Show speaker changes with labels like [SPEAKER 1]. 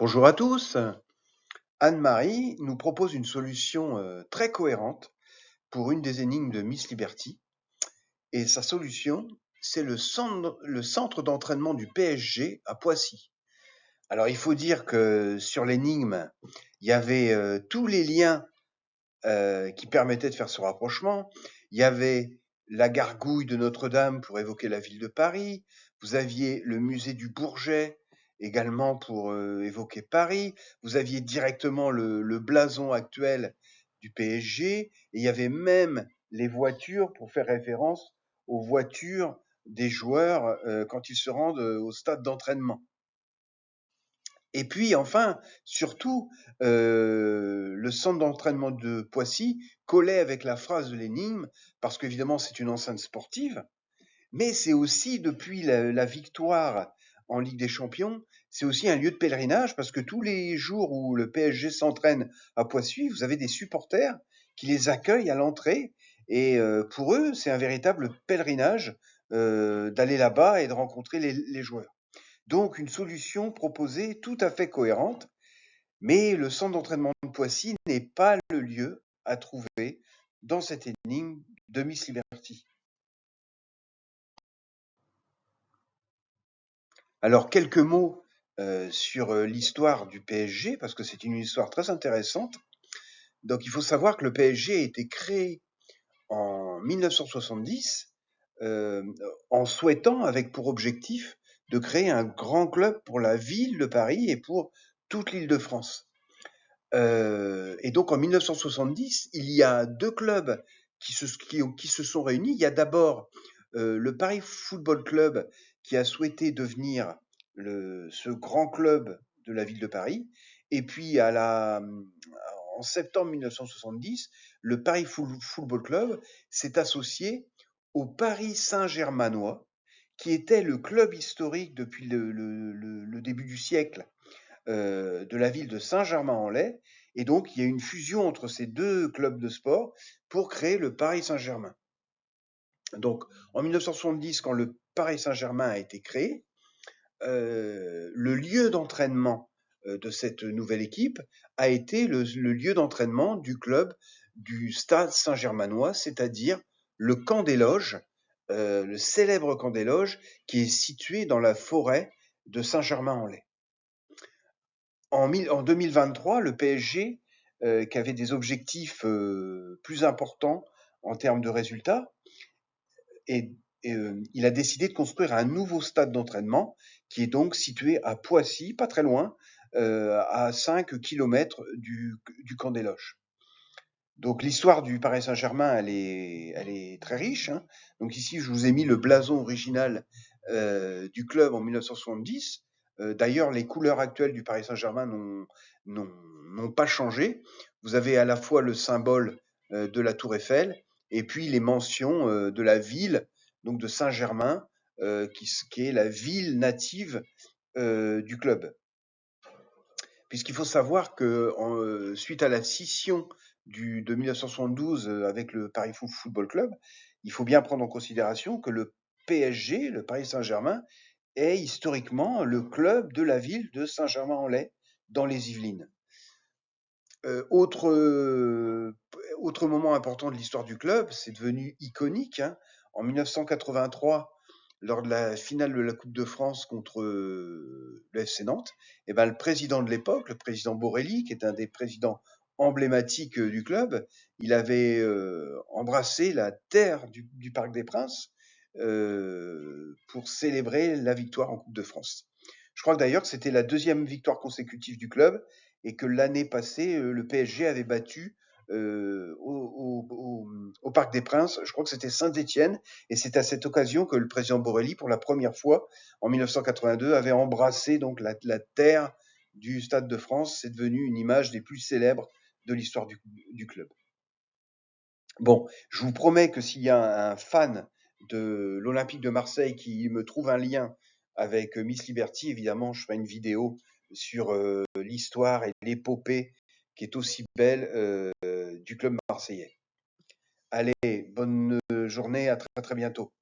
[SPEAKER 1] Bonjour à tous. Anne-Marie nous propose une solution très cohérente pour une des énigmes de Miss Liberty. Et sa solution, c'est le centre d'entraînement du PSG à Poissy. Alors, il faut dire que sur l'énigme, il y avait tous les liens qui permettaient de faire ce rapprochement. Il y avait la gargouille de Notre-Dame pour évoquer la ville de Paris. Vous aviez le musée du Bourget également pour évoquer Paris. Vous aviez directement le blason actuel du PSG. Et il y avait même les voitures pour faire référence aux voitures des joueurs quand ils se rendent au stade d'entraînement. Et puis enfin, surtout, le centre d'entraînement de Poissy collait avec la phrase de l'énigme, parce qu'évidemment c'est une enceinte sportive, mais c'est aussi depuis la victoire en Ligue des Champions, c'est aussi un lieu de pèlerinage, parce que tous les jours où le PSG s'entraîne à Poissy, vous avez des supporters qui les accueillent à l'entrée, et pour eux c'est un véritable pèlerinage d'aller là-bas et de rencontrer les joueurs. Donc une solution proposée tout à fait cohérente, mais le centre d'entraînement de Poissy n'est pas le lieu à trouver dans cette énigme de Miss Liberty. Alors quelques mots sur l'histoire du PSG, parce que c'est une histoire très intéressante. Donc il faut savoir que le PSG a été créé en 1970 euh, en souhaitant, avec pour objectif, de créer un grand club pour la ville de Paris et pour toute l'île de France. Et donc en 1970, il y a deux clubs qui se sont réunis. Il y a d'abord le Paris Football Club qui a souhaité devenir ce grand club de la ville de Paris. Et puis en septembre 1970, le Paris Football Club s'est associé au Paris Saint-Germanois, qui était le club historique depuis le début du siècle de la ville de Saint-Germain-en-Laye. Et donc, il y a une fusion entre ces deux clubs de sport pour créer le Paris Saint-Germain. Donc, en 1970, quand le Paris Saint-Germain a été créé, le lieu d'entraînement de cette nouvelle équipe a été le lieu d'entraînement du club du Stade Saint-Germanois, c'est-à-dire le camp des loges, le célèbre camp des loges qui est situé dans la forêt de Saint-Germain-en-Laye. En 2023, le PSG, qui avait des objectifs plus importants en termes de résultats, et, il a décidé de construire un nouveau stade d'entraînement qui est donc situé à Poissy, pas très loin, à 5 kilomètres du camp des loges. Donc l'histoire du Paris Saint-Germain, elle est très riche, hein. Donc ici, je vous ai mis le blason original du club en 1970. D'ailleurs, les couleurs actuelles du Paris Saint-Germain n'ont pas changé. Vous avez à la fois le symbole de la Tour Eiffel et puis les mentions de la ville, donc de Saint-Germain, qui est la ville native du club. Puisqu'il faut savoir que suite à la scission de 1972 avec le Paris Football Club, il faut bien prendre en considération que le PSG, le Paris Saint-Germain, est historiquement le club de la ville de Saint-Germain-en-Laye, dans les Yvelines. Autre moment important de l'histoire du club, c'est devenu iconique, hein. En 1983, lors de la finale de la Coupe de France contre le FC Nantes, eh ben, le président de l'époque, le président Borelli, qui est un des présidents emblématiques du club, il avait embrassé la terre du Parc des Princes pour célébrer la victoire en Coupe de France. Je crois d'ailleurs que c'était la deuxième victoire consécutive du club et que l'année passée, le PSG avait battu au Parc des Princes, je crois que c'était Saint-Étienne, et c'est à cette occasion que le président Borelli, pour la première fois, en 1982, avait embrassé donc la terre du Stade de France. C'est devenu une image des plus célèbres de l'histoire du club. Bon, je vous promets que s'il y a un fan de l'Olympique de Marseille qui me trouve un lien avec Miss Liberty, évidemment, je ferai une vidéo sur l'histoire et l'épopée qui est aussi belle du club marseillais. Allez, bonne journée, à très très bientôt.